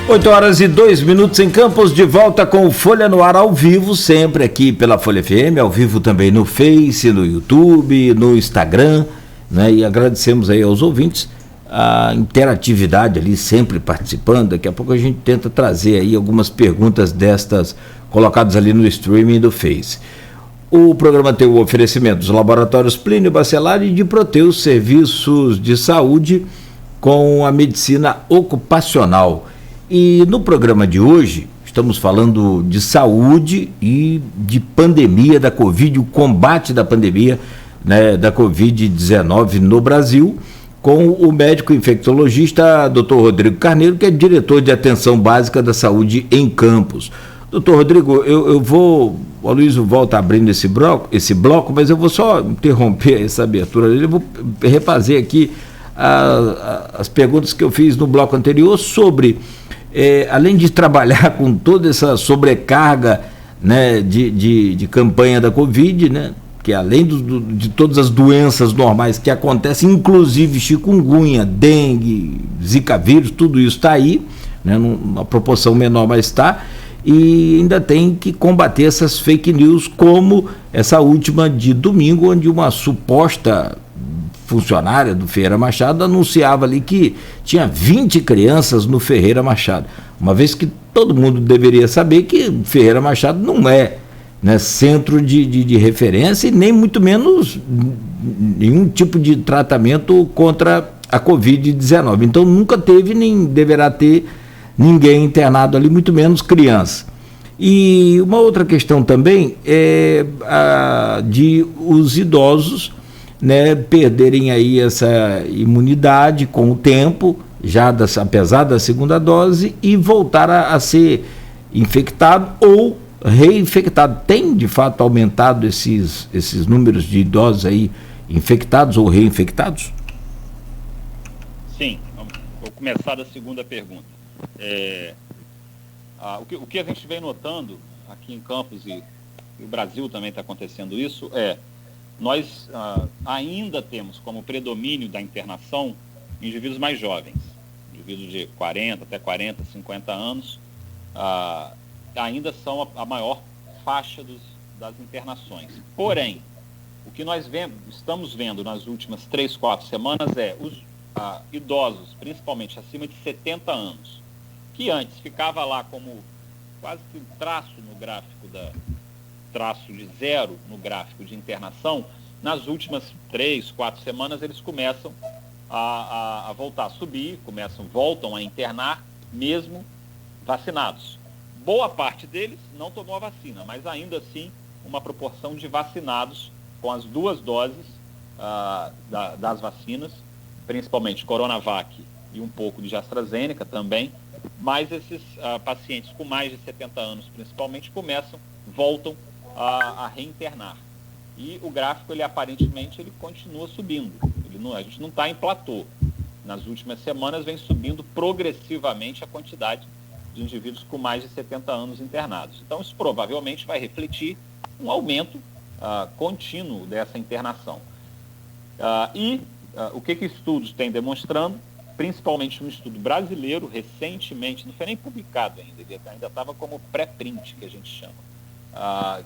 8h02 em Campos, de volta com o Folha no Ar ao vivo, sempre aqui pela Folha FM, ao vivo também no Face, no YouTube, no Instagram, né? E agradecemos aí aos ouvintes a interatividade ali, sempre participando. Daqui a pouco a gente tenta trazer aí algumas perguntas destas colocadas ali no streaming do Face. O programa tem o oferecimento dos laboratórios Plínio Bacelar e de Proteus Serviços de Saúde com a medicina ocupacional. E no programa de hoje, estamos falando de saúde e de pandemia da Covid, o combate da pandemia, né, da Covid-19 no Brasil, com o médico infectologista Dr. Rodrigo Carneiro, que é diretor de atenção básica da saúde em Campos. Doutor Rodrigo, eu vou, o Aloysio volta abrindo esse bloco, mas eu vou só interromper essa abertura, eu vou refazer aqui as perguntas que eu fiz no bloco anterior sobre, além de trabalhar com toda essa sobrecarga, né, de campanha da Covid, né, que além de todas as doenças normais que acontecem, inclusive chikungunya, dengue, zika vírus, tudo isso está aí, né, numa proporção menor, mas está, e ainda tem que combater essas fake news, como essa última de domingo, onde uma suposta funcionária do Ferreira Machado anunciava ali que tinha 20 crianças no Ferreira Machado, uma vez que todo mundo deveria saber que Ferreira Machado não é, né, centro de referência e nem muito menos nenhum tipo de tratamento contra a Covid-19. Então nunca teve nem deverá ter ninguém internado ali, muito menos criança. E uma outra questão também é a de os idosos, né, perderem aí essa imunidade com o tempo, apesar da segunda dose, e voltar a ser infectado ou reinfectado. Tem, de fato, aumentado esses números de idosos aí infectados ou reinfectados? Sim, vou começar da segunda pergunta. O que a gente vem notando aqui em Campos, e o Brasil também está acontecendo isso, nós ainda temos como predomínio da internação indivíduos mais jovens, indivíduos de 40 até 40, 50 anos, ainda são a maior faixa das internações. Porém, o que nós estamos vendo nas últimas 3, 4 semanas é os idosos, principalmente acima de 70 anos, que antes ficava lá como quase que um traço no gráfico traço de zero no gráfico de internação, nas últimas 3, 4 semanas eles começam a voltar a subir, voltam a internar, mesmo vacinados. Boa parte deles não tomou a vacina, mas ainda assim uma proporção de vacinados com as 2 doses das vacinas, principalmente Coronavac e um pouco de AstraZeneca também, mas esses pacientes com mais de 70 anos principalmente voltam a reinternar. E o gráfico, aparentemente, ele continua subindo. A gente não está em platô. Nas últimas semanas vem subindo progressivamente a quantidade de indivíduos com mais de 70 anos internados. Então isso provavelmente vai refletir um aumento contínuo dessa internação. O que estudos têm demonstrando, principalmente um estudo brasileiro, recentemente, não foi nem publicado ainda, ele ainda estava como pré-print, que a gente chama,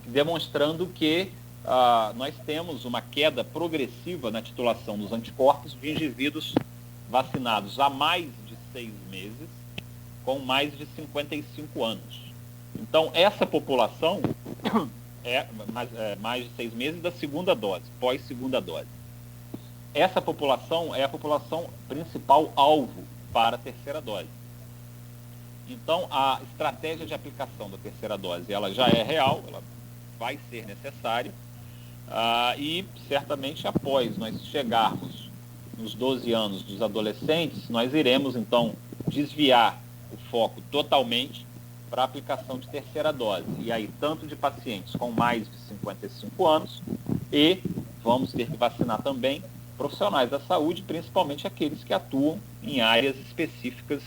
demonstrando que nós temos uma queda progressiva na titulação dos anticorpos de indivíduos vacinados há mais de 6 meses, com mais de 55 anos. Então, essa população mais de 6 meses da segunda dose, pós-segunda dose. Essa população é a população principal alvo para a terceira dose. Então, a estratégia de aplicação da terceira dose, ela já é real, ela vai ser necessária, e certamente após nós chegarmos nos 12 anos dos adolescentes, nós iremos, então, desviar o foco totalmente para a aplicação de terceira dose. E aí, tanto de pacientes com mais de 55 anos, e vamos ter que vacinar também profissionais da saúde, principalmente aqueles que atuam em áreas específicas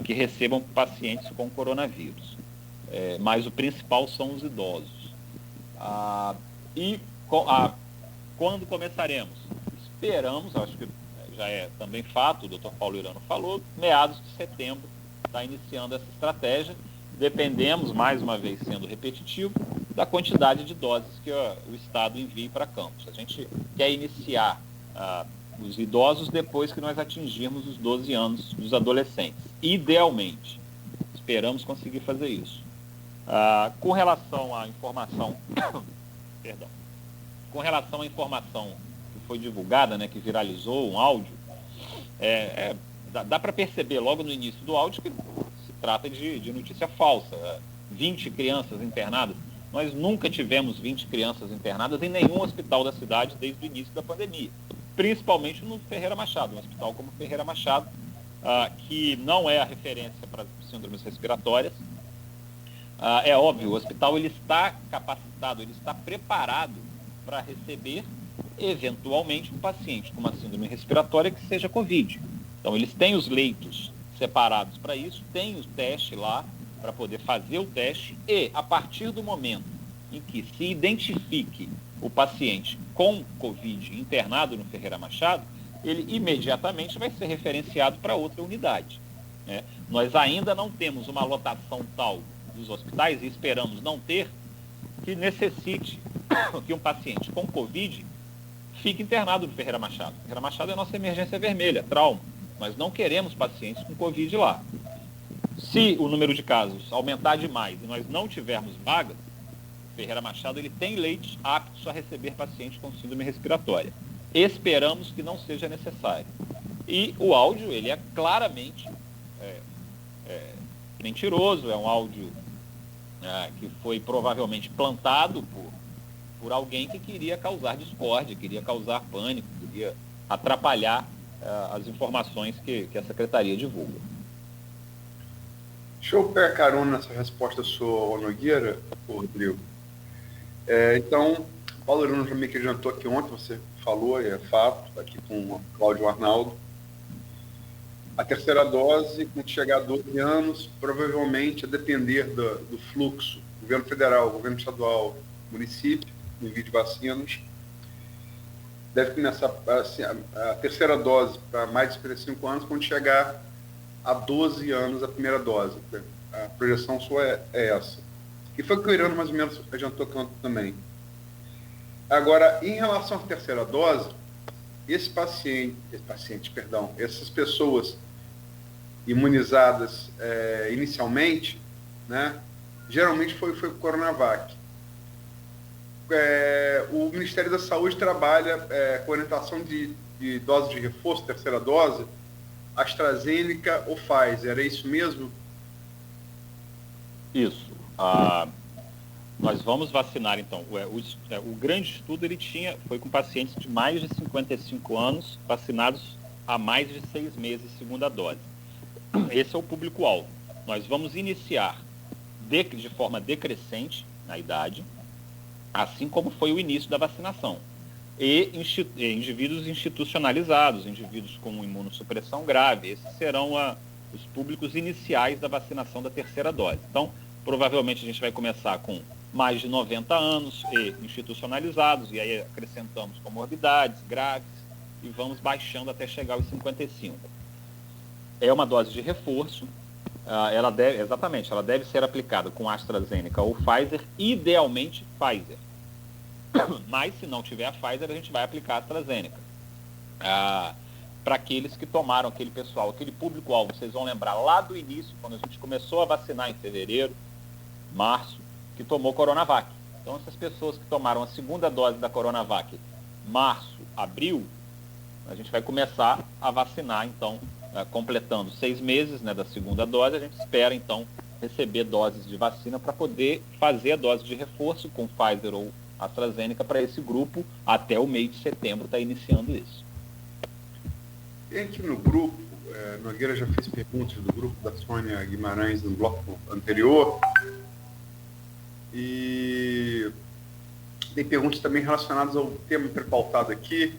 que recebam pacientes com coronavírus. Mas o principal são os idosos. Quando começaremos? Esperamos, acho que já é também fato, o Dr. Paulo Irano falou, meados de setembro, está iniciando essa estratégia. Dependemos, mais uma vez sendo repetitivo, da quantidade de doses que o Estado envie para campos. A gente quer iniciar os idosos depois que nós atingirmos os 12 anos dos adolescentes. Idealmente, esperamos conseguir fazer isso. Com relação à informação, perdão, com relação à informação que foi divulgada, né, que viralizou, um áudio, dá para perceber logo no início do áudio que se trata de notícia falsa. 20 crianças internadas. Nós nunca tivemos 20 crianças internadas em nenhum hospital da cidade desde o início da pandemia, principalmente no Ferreira Machado, um hospital como Ferreira Machado, que não é a referência para síndromes respiratórias. É óbvio, o hospital ele está capacitado, ele está preparado para receber, eventualmente, um paciente com uma síndrome respiratória que seja Covid. Então, eles têm os leitos separados para isso, tem o teste lá para poder fazer o teste e, a partir do momento em que se identifique o paciente com Covid internado no Ferreira Machado, ele imediatamente vai ser referenciado para outra unidade, né? Nós ainda não temos uma lotação tal dos hospitais, e esperamos não ter, que necessite que um paciente com Covid fique internado no Ferreira Machado. Ferreira Machado é a nossa emergência vermelha, trauma. Nós não queremos pacientes com Covid lá. Se o número de casos aumentar demais e nós não tivermos vagas, Ferreira Machado ele tem leitos aptos a receber pacientes com síndrome respiratória. Esperamos que não seja necessário. E o áudio, ele é claramente mentiroso, é um áudio que foi provavelmente plantado por alguém que queria causar discórdia, queria causar pânico, queria atrapalhar as informações que a Secretaria divulga. Deixa eu pegar carona nessa resposta sua, Nogueira, Rodrigo. Então, o Paulo Aruna também que adiantou aqui ontem, você falou, é fato, aqui com o Cláudio Arnaldo. A terceira dose, quando chegar a 12 anos, provavelmente, a depender do fluxo, governo federal, governo estadual, município, envio de vacinas, deve começar assim, a terceira dose para mais de 55 anos, quando chegar a 12 anos a primeira dose. A projeção sua é essa. E foi o que o Irano mais ou menos adiantou canto também. Agora, em relação à terceira dose, essas pessoas imunizadas inicialmente, né, geralmente foi o Coronavac. O Ministério da Saúde trabalha com orientação de dose de reforço, terceira dose, AstraZeneca ou Pfizer, é isso mesmo? Isso. Nós vamos vacinar, então, o grande estudo foi com pacientes de mais de 55 anos, vacinados há mais de 6 meses, segunda dose. Esse é o público-alvo. Nós vamos iniciar de forma decrescente na idade, assim como foi o início da vacinação. E indivíduos institucionalizados, indivíduos com imunossupressão grave, esses serão os públicos iniciais da vacinação da terceira dose. Então, provavelmente a gente vai começar com mais de 90 anos e institucionalizados, e aí acrescentamos comorbidades graves e vamos baixando até chegar aos 55. É uma dose de reforço, ela deve ser aplicada com AstraZeneca ou Pfizer, idealmente Pfizer. Mas se não tiver a Pfizer, a gente vai aplicar a AstraZeneca. Para aqueles que tomaram, aquele pessoal, aquele público-alvo, vocês vão lembrar lá do início, quando a gente começou a vacinar em fevereiro, março, que tomou Coronavac. Então, essas pessoas que tomaram a segunda dose da Coronavac, março, abril, a gente vai começar a vacinar, então, completando 6 meses, né, da segunda dose, a gente espera, então, receber doses de vacina para poder fazer a dose de reforço com Pfizer ou AstraZeneca para esse grupo. Até o mês de setembro está iniciando isso. E aqui no grupo, Nogueira já fez perguntas do grupo da Sônia Guimarães no bloco anterior, e tem perguntas também relacionadas ao tema prepautado aqui,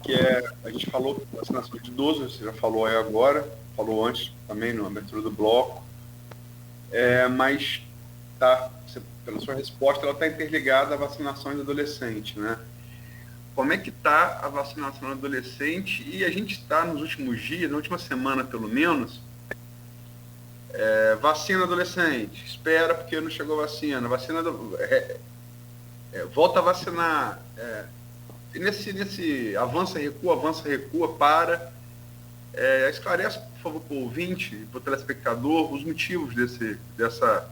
que a gente falou de vacinação de idosos, você já falou aí agora, falou antes também na abertura do bloco, mas pela sua resposta, ela está interligada à vacinação de adolescente, né? Como é que está a vacinação do adolescente? E a gente está nos últimos dias, na última semana pelo menos, Vacina adolescente, espera porque não chegou vacina. Volta a vacinar. Nesse avança, recua, para. Esclarece, por favor, para o ouvinte, para o telespectador, os motivos dessa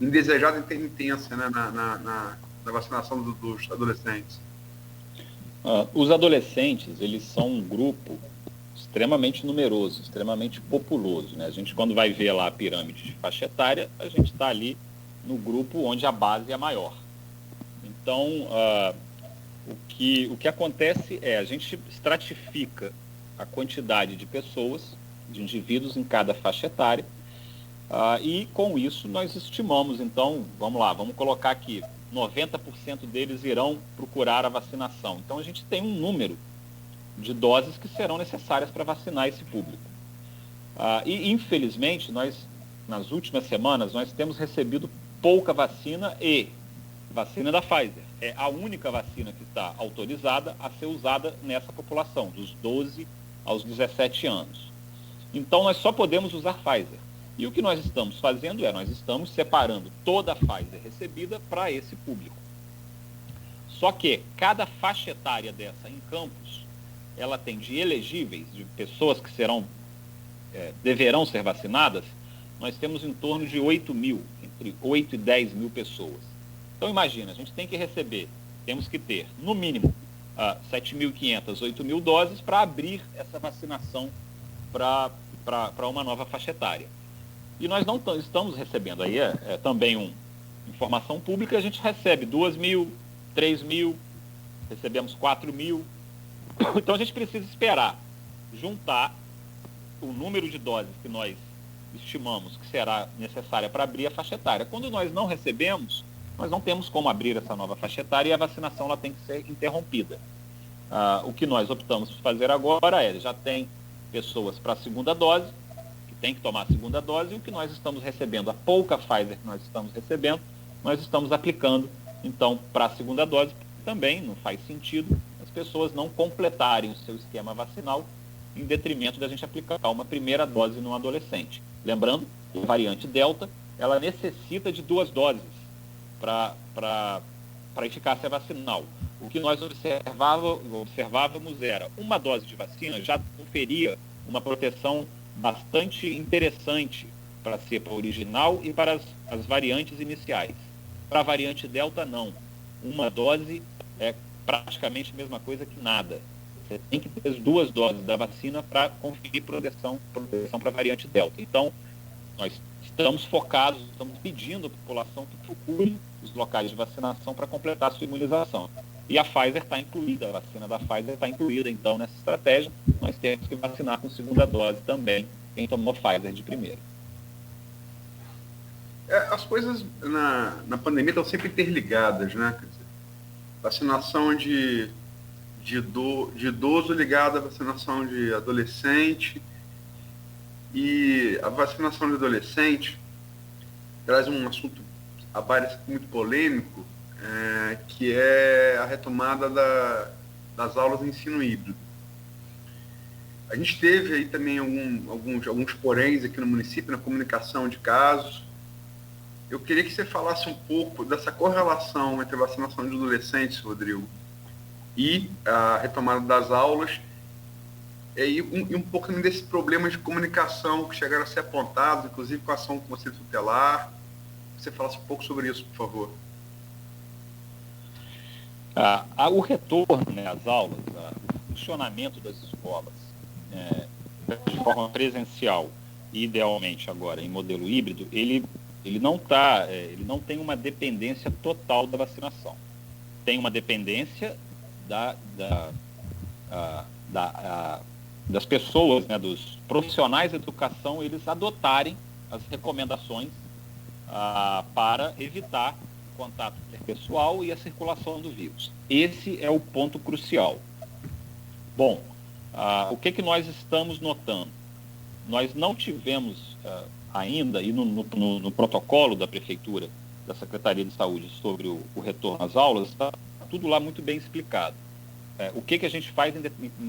indesejada intermitência, né, na vacinação dos adolescentes. Os adolescentes, eles são um grupo extremamente numeroso, extremamente populoso, né? A gente, quando vai ver lá a pirâmide de faixa etária, a gente está ali no grupo onde a base é maior. Então, o que acontece é, a gente estratifica a quantidade de pessoas, de indivíduos em cada faixa etária, e com isso nós estimamos, então, vamos colocar aqui, 90% deles irão procurar a vacinação. Então a gente tem um número de doses que serão necessárias para vacinar esse público. E infelizmente, nas últimas semanas, nós temos recebido pouca vacina, e vacina da Pfizer é a única vacina que está autorizada a ser usada nessa população, dos 12 aos 17 anos. Então nós só podemos usar Pfizer. E o que nós estamos fazendo nós estamos separando toda a Pfizer recebida para esse público. Só que cada faixa etária dessa em Campos, ela tem de elegíveis, de pessoas que deverão ser vacinadas, nós temos em torno de 8 mil, entre 8 e 10 mil pessoas. Então imagina, a gente tem que temos que ter, no mínimo, 7.500, 8 mil doses para abrir essa vacinação para uma nova faixa etária. E nós não estamos recebendo, aí também uma informação pública, a gente recebe 2 mil, 3 mil, recebemos 4 mil. Então a gente precisa esperar juntar o número de doses que nós estimamos que será necessária para abrir a faixa etária. Quando nós não recebemos, nós não temos como abrir essa nova faixa etária e a vacinação ela tem que ser interrompida. O que nós optamos por fazer agora já tem pessoas para a segunda dose, tem que tomar a segunda dose, e o que nós estamos recebendo, a pouca Pfizer que nós estamos recebendo, nós estamos aplicando, então, para a segunda dose. Também não faz sentido as pessoas não completarem o seu esquema vacinal em detrimento da gente aplicar uma primeira dose no adolescente. Lembrando que a variante Delta, ela necessita de 2 doses para eficácia vacinal. O que nós observávamos era uma dose de vacina já conferia uma proteção bastante interessante para a cepa original e para as variantes iniciais. Para a variante Delta, não. Uma dose é praticamente a mesma coisa que nada. Você tem que ter as 2 doses da vacina para conferir proteção para a variante Delta. Então, nós estamos focados, estamos pedindo à população que procure os locais de vacinação para completar a sua imunização. E a Pfizer está incluída, a vacina da Pfizer está incluída, então, nessa estratégia. Nós temos que vacinar com segunda dose também quem tomou Pfizer de primeira. As coisas na pandemia estão sempre interligadas, né? Quer dizer, vacinação de idoso ligada à vacinação de adolescente. E a vacinação de adolescente traz um assunto muito polêmico, que é a retomada das aulas de ensino híbrido. A gente teve aí também alguns poréns aqui no município, na comunicação de casos. Eu queria que você falasse um pouco dessa correlação entre a vacinação de adolescentes, Rodrigo, e a retomada das aulas, e um pouco desse problema de comunicação que chegaram a ser apontados, inclusive com a ação do Conselho Tutelar. Você falasse um pouco sobre isso, por favor. O retorno às aulas, o funcionamento das escolas de forma presencial e idealmente agora em modelo híbrido, ele não tem uma dependência total da vacinação. Tem uma dependência das pessoas, dos profissionais de educação, eles adotarem as recomendações para evitar o contato interpessoal e a circulação do vírus. Esse é o ponto crucial. Bom, o que nós estamos notando? Nós não tivemos ainda, e no protocolo da Prefeitura, da Secretaria de Saúde sobre o retorno às aulas, está tudo lá muito bem explicado. O que a gente faz em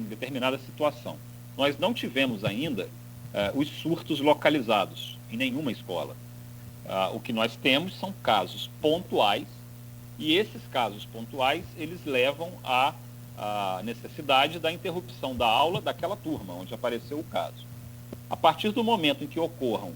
determinada situação. Nós não tivemos ainda os surtos localizados. em nenhuma escola. O que nós temos são casos pontuais, e esses casos pontuais, eles levam à necessidade da interrupção da aula daquela turma onde apareceu o caso. A partir do momento em que ocorram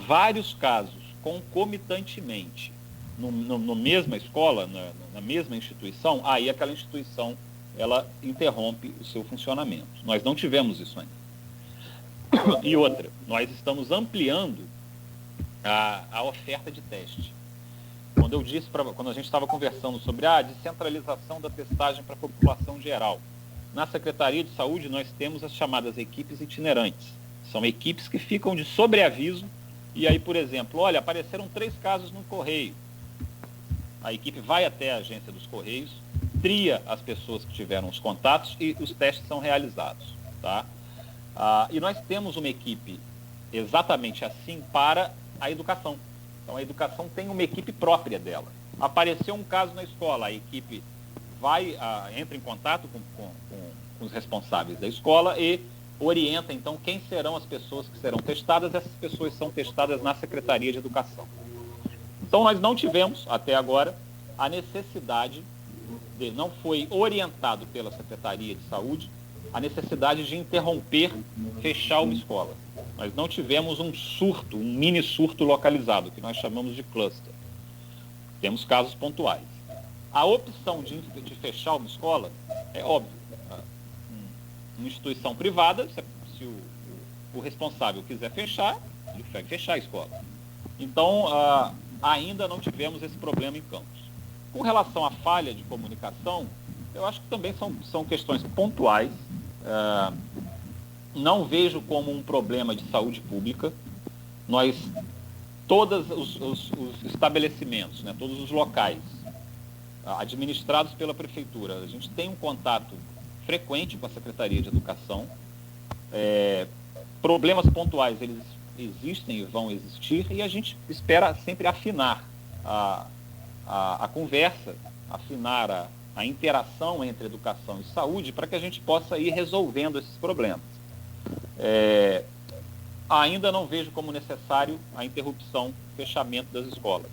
vários casos concomitantemente na mesma escola, na mesma instituição, aí aquela instituição ela interrompe o seu funcionamento. Nós não tivemos isso ainda. E outra, nós estamos ampliando a oferta de teste. Quando a gente estava conversando sobre a descentralização da testagem para a população geral, na Secretaria de Saúde nós temos as chamadas equipes itinerantes. São equipes que ficam de sobreaviso, e aí, por exemplo, olha, apareceram 3 casos no Correio. A equipe vai até a agência dos Correios, tria as pessoas que tiveram os contatos e os testes são realizados. Tá? E nós temos uma equipe exatamente assim para a educação. Então, a educação tem uma equipe própria dela. Apareceu um caso na escola, a equipe entra em contato com os responsáveis da escola e orienta, então, quem serão as pessoas que serão testadas. Essas pessoas são testadas na Secretaria de Educação. Então, nós não tivemos, até agora, a necessidade não foi orientado pela Secretaria de Saúde a necessidade de interromper, fechar uma escola. Nós não tivemos um surto, um mini surto localizado, que nós chamamos de cluster. Temos casos pontuais. A opção de fechar uma escola é óbvio. Uma instituição privada, se o responsável quiser fechar, ele vai fechar a escola. Então, ainda não tivemos esse problema em Campos. Com relação à falha de comunicação, eu acho que também são questões pontuais. Não vejo como um problema de saúde pública. Todos os estabelecimentos, né, todos os locais administrados pela Prefeitura, a gente tem um contato frequente com a Secretaria de Educação. Problemas pontuais, eles existem e vão existir, e a gente espera sempre afinar a conversa, afinar a interação entre educação e saúde para que a gente possa ir resolvendo esses problemas. Ainda não vejo como necessário a interrupção, fechamento das escolas.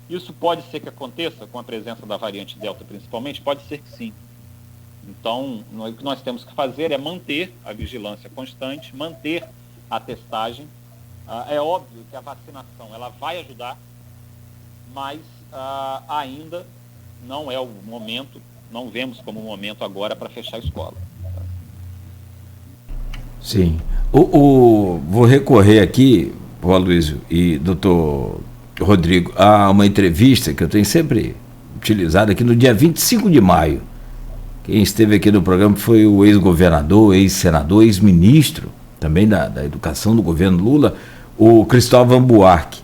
Isso pode ser que aconteça com a presença da variante Delta, principalmente? Pode ser que sim. Então, o que nós temos que fazer é manter a vigilância constante, manter a testagem. É óbvio que a vacinação ela vai ajudar, mas ainda não é o momento, não vemos como momento agora para fechar a escola. Sim. Vou recorrer aqui, Aloysio e doutor Rodrigo, a uma entrevista que eu tenho sempre utilizado aqui no dia 25 de maio. Quem esteve aqui no programa foi o ex-governador, ex-senador, ex-ministro também da Educação do governo Lula, o Cristóvão Buarque.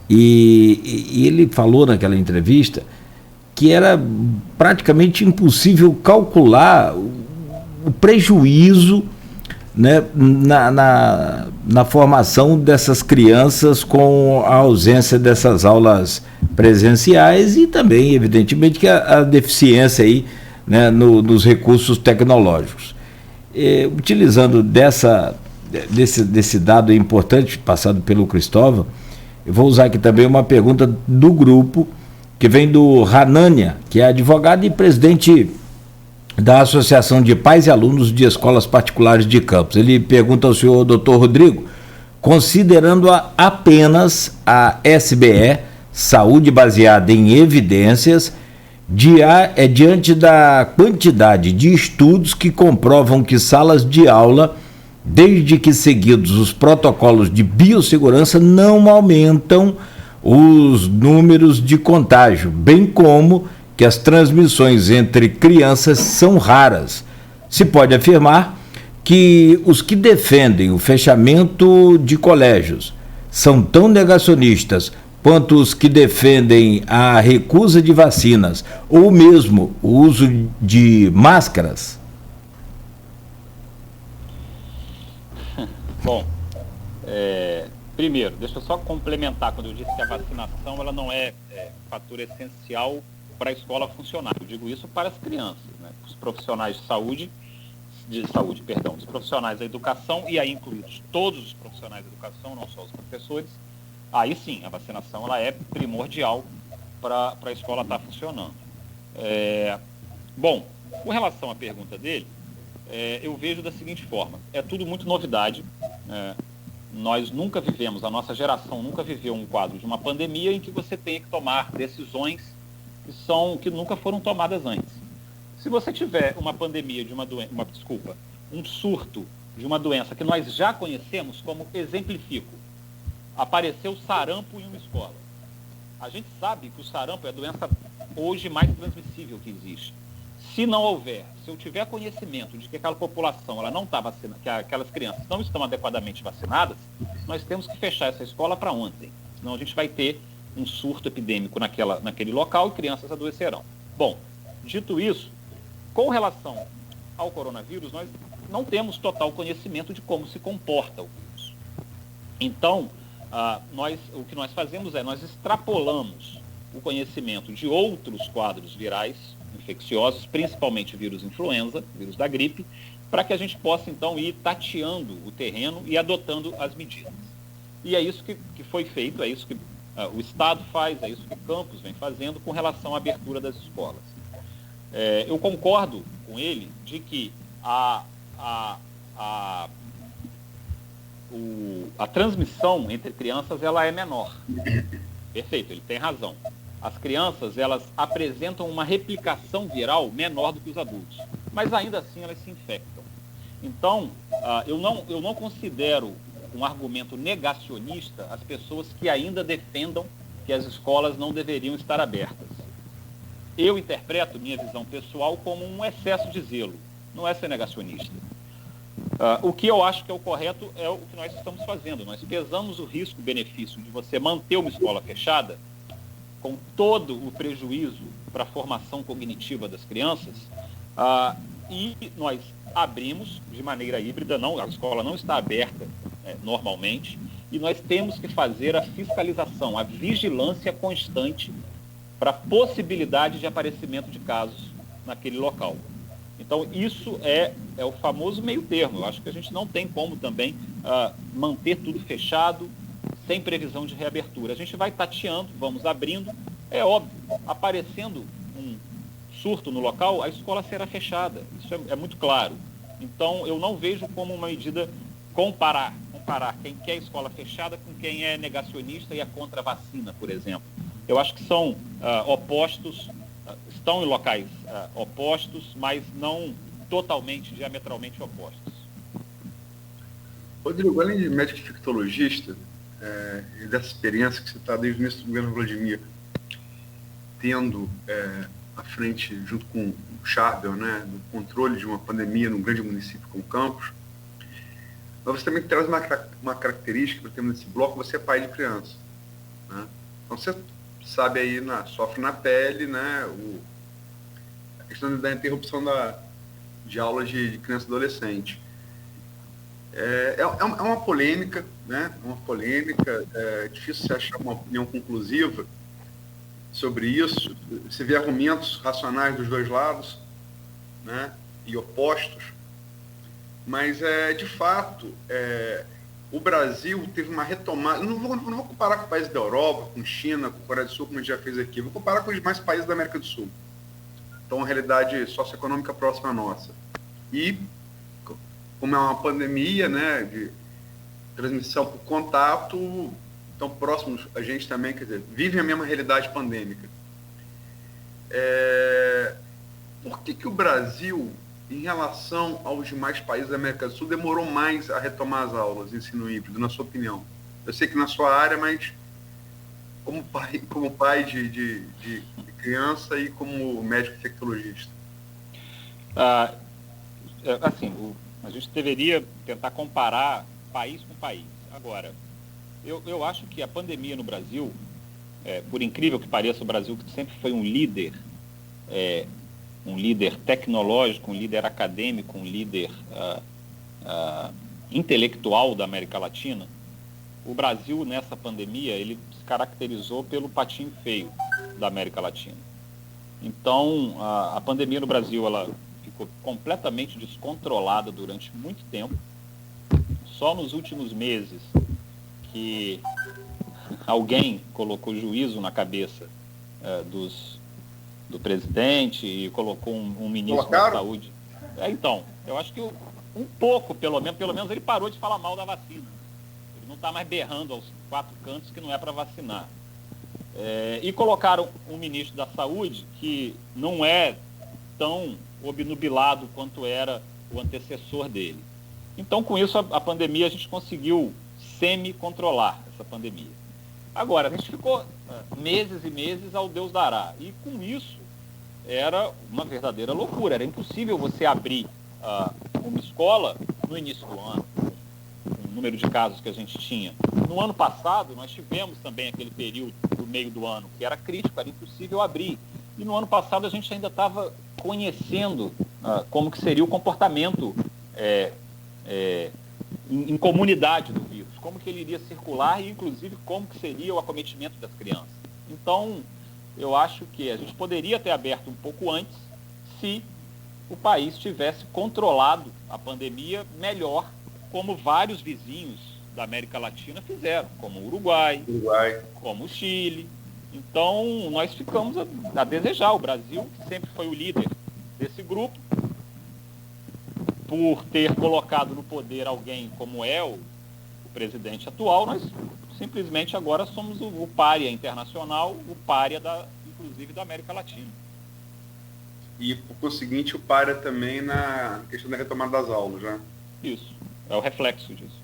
E ele falou naquela entrevista que era praticamente impossível calcular o prejuízo, né, na formação dessas crianças com a ausência dessas aulas presenciais e também, evidentemente, que a deficiência aí, né, nos recursos tecnológicos. Utilizando desse dado importante passado pelo Cristóvão, eu vou usar aqui também uma pergunta do grupo, que vem do Hanania, que é advogado e presidente da Associação de Pais e Alunos de Escolas Particulares de Campos. Ele pergunta ao senhor doutor Rodrigo, considerando apenas a SBE, Saúde Baseada em Evidências, diante da quantidade de estudos que comprovam que salas de aula, desde que seguidos os protocolos de biossegurança, não aumentam os números de contágio, bem como que as transmissões entre crianças são raras. Se pode afirmar que os que defendem o fechamento de colégios são tão negacionistas quanto os que defendem a recusa de vacinas ou mesmo o uso de máscaras? Bom, primeiro, deixa eu só complementar, quando eu disse que a vacinação ela não é fator essencial para a escola funcionar. Eu digo isso para as crianças, né? Os profissionais de saúde de saúde, perdão, dos profissionais da educação, e aí incluídos todos os profissionais da educação, não só os professores, aí sim, a vacinação ela é primordial para a escola estar funcionando. Bom, com relação à pergunta dele, eu vejo da seguinte forma, é tudo muito novidade, nós nunca vivemos, a nossa geração nunca viveu um quadro de uma pandemia em que você tenha que tomar decisões que nunca foram tomadas antes. Se você tiver uma pandemia de um surto de uma doença que nós já conhecemos, como exemplifico, apareceu sarampo em uma escola. A gente sabe que o sarampo é a doença hoje mais transmissível que existe. Se não houver, se eu tiver conhecimento de que aquela população ela não está vacinada, que aquelas crianças não estão adequadamente vacinadas, nós temos que fechar essa escola para ontem. Senão a gente vai ter um surto epidêmico naquele local e crianças adoecerão. Bom, dito isso, com relação ao coronavírus, nós não temos total conhecimento de como se comporta o vírus. Então, o que nós fazemos nós extrapolamos o conhecimento de outros quadros virais infecciosos, principalmente vírus influenza, vírus da gripe, para que a gente possa, então, ir tateando o terreno e adotando as medidas. E é isso que foi feito, é isso que o Estado faz, é isso que Campos vem fazendo com relação à abertura das escolas. Eu concordo com ele de que a transmissão entre crianças ela é menor. Perfeito, ele tem razão. As crianças, elas apresentam uma replicação viral menor do que os adultos, mas ainda assim elas se infectam. Então, eu não considero um argumento negacionista as pessoas que ainda defendam que as escolas não deveriam estar abertas. Eu interpreto minha visão pessoal como um excesso de zelo, não é ser negacionista. O que eu acho que é o correto é o que nós estamos fazendo. Nós pesamos o risco-benefício de você manter uma escola fechada, com todo o prejuízo para a formação cognitiva das crianças, e nós abrimos de maneira híbrida, a escola não está aberta normalmente, e nós temos que fazer a fiscalização, a vigilância constante para a possibilidade de aparecimento de casos naquele local. Então, isso é o famoso meio termo. Eu acho que a gente não tem como também manter tudo fechado, sem previsão de reabertura. A gente vai tateando, vamos abrindo. É óbvio, aparecendo um surto no local, a escola será fechada. Isso é muito claro. Então, eu não vejo como uma medida comparar quem quer escola fechada com quem é negacionista e é contra a vacina, por exemplo. Eu acho que são opostos, estão em locais opostos, mas não totalmente, diametralmente opostos. Rodrigo, além de médico infectologista, e dessa experiência que você está desde o início do governo Vladimir, tendo à frente, junto com o Charbel, né, do controle de uma pandemia num grande município como Campos, mas você também traz uma característica para termos nesse bloco, você é pai de criança. Né? Então você sabe aí, sofre na pele, né, a questão da interrupção de aulas de criança e adolescente. É uma polêmica, né? É difícil você achar uma opinião conclusiva sobre isso. Você vê argumentos racionais dos dois lados, né? E opostos, mas de fato o Brasil teve uma retomada. Não vou comparar com países da Europa, com China, com Coreia do Sul, como a gente já fez aqui. Vou comparar com os demais países da América do Sul. Então, uma realidade socioeconômica próxima à nossa. E como é uma pandemia, né, de transmissão por contato, tão próximos a gente também, quer dizer, vive a mesma realidade pandêmica. Por que o Brasil, em relação aos demais países da América do Sul, demorou mais a retomar as aulas, ensino híbrido, na sua opinião? Eu sei que na sua área, mas como pai de criança e como médico infectologista. Assim, a gente deveria tentar comparar país com país. Agora, eu acho que a pandemia no Brasil, por incrível que pareça, o Brasil que sempre foi um líder tecnológico, um líder acadêmico, um líder intelectual da América Latina, o Brasil, nessa pandemia, ele se caracterizou pelo patinho feio da América Latina. Então, a pandemia no Brasil, ela ficou completamente descontrolada durante muito tempo. Só nos últimos meses que alguém colocou juízo na cabeça do presidente e colocou um ministro da saúde. Então, eu acho que um pouco, pelo menos ele parou de falar mal da vacina. Ele não está mais berrando aos 4 cantos que não é para vacinar. E colocaram um ministro da saúde que não é tão obnubilado quanto era o antecessor dele. Então, com isso, a pandemia, a gente conseguiu semi-controlar essa pandemia. Agora, a gente ficou meses e meses ao Deus dará. E com isso, era uma verdadeira loucura. Era impossível você abrir uma escola no início do ano, o número de casos que a gente tinha. No ano passado, nós tivemos também aquele período do meio do ano, que era crítico, era impossível abrir. E no ano passado, a gente ainda estava conhecendo como que seria o comportamento em comunidade do vírus, como que ele iria circular e, inclusive, como que seria o acometimento das crianças. Então, eu acho que a gente poderia ter aberto um pouco antes se o país tivesse controlado a pandemia melhor, como vários vizinhos da América Latina fizeram, como o Uruguai, como o Chile. Então, nós ficamos a desejar. O Brasil, que sempre foi o líder desse grupo, por ter colocado no poder alguém como é o presidente atual, nós simplesmente agora somos o pária internacional, o pária, inclusive, da América Latina. E, por conseguinte, o pária também na questão da retomada das aulas, né? Isso, é o reflexo disso.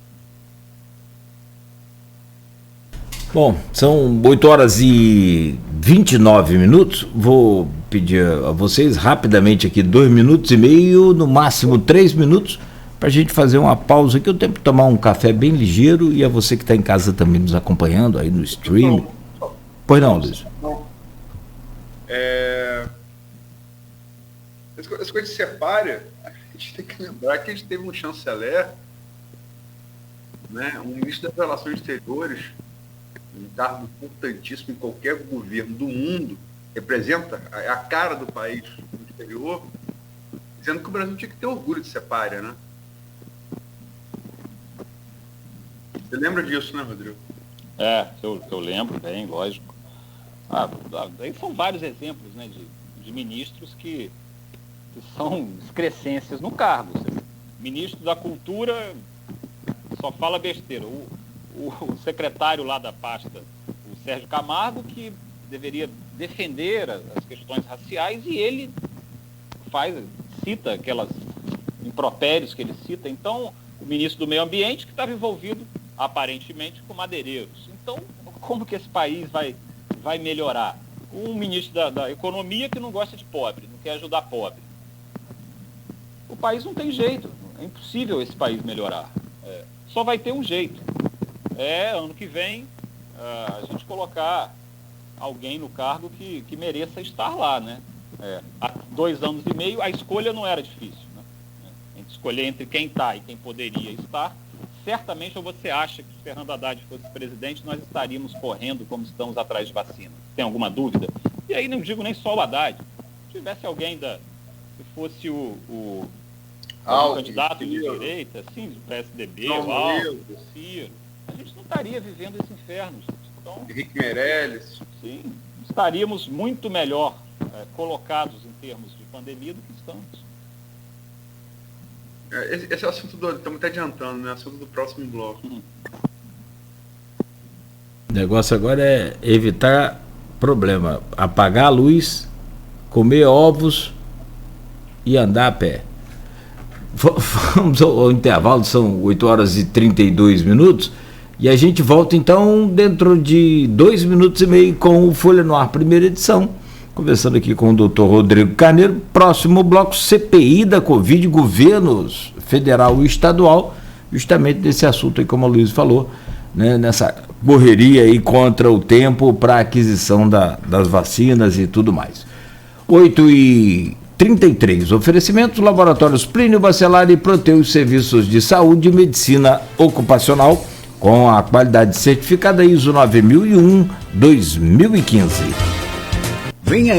Bom, são 8h29. Vou pedir a vocês rapidamente aqui 2 minutos e meio, no máximo 3 minutos, para a gente fazer uma pausa aqui. Eu tenho que tomar um café bem ligeiro e a você que está em casa também nos acompanhando aí no stream. Pois não, Luiz? Não. Essa coisa de separa, a gente tem que lembrar que a gente teve um chanceler, né, um ministro das Relações Exteriores, um cargo importantíssimo em qualquer governo do mundo, representa a cara do país no exterior, dizendo que o Brasil tinha que ter orgulho de ser pária, né? Você lembra disso, né, Rodrigo? Eu lembro bem, lógico. Aí são vários exemplos, né, de ministros que são excrescências no cargo. O ministro da Cultura só fala besteira. O secretário lá da pasta, o Sérgio Camargo, que deveria defender as questões raciais, e ele cita aquelas impropérios que ele cita. Então, o ministro do Meio Ambiente, que estava envolvido, aparentemente, com madeireiros. Então, como que esse país vai melhorar? Um ministro da Economia que não gosta de pobre, não quer ajudar pobre. O país não tem jeito, é impossível esse país melhorar. Só vai ter um jeito. Ano que vem, a gente colocar alguém no cargo que mereça estar lá, né? Há 2 anos e meio, a escolha não era difícil, né? Escolher entre quem está e quem poderia estar. Certamente, ou você acha que se Fernando Haddad fosse presidente, nós estaríamos correndo como estamos atrás de vacina? Tem alguma dúvida? E aí não digo nem só o Haddad. Se tivesse alguém se fosse o candidato de direita, assim, do PSDB, o Alves, o Ciro, a gente não estaria vivendo esse inferno, gente. Então, Henrique Meirelles. Sim, estaríamos muito melhor colocados em termos de pandemia do que estamos. Esse é o assunto estamos até adiantando, né? Assunto do próximo bloco. O negócio agora é evitar problema. Apagar a luz, comer ovos e andar a pé. Vamos ao intervalo, são 8h32. E a gente volta então dentro de 2 minutos e meio com o Folha no Ar, primeira edição. Conversando aqui com o Dr. Rodrigo Carneiro. Próximo bloco, CPI da Covid, governos federal e estadual, justamente desse assunto aí, como a Luiz falou, né, nessa correria aí contra o tempo para aquisição das vacinas e tudo mais. 8h33, oferecimentos, laboratórios Plínio Bacelar e Proteus Serviços de Saúde e Medicina Ocupacional, com a qualidade certificada ISO 9001-2015. Vem aí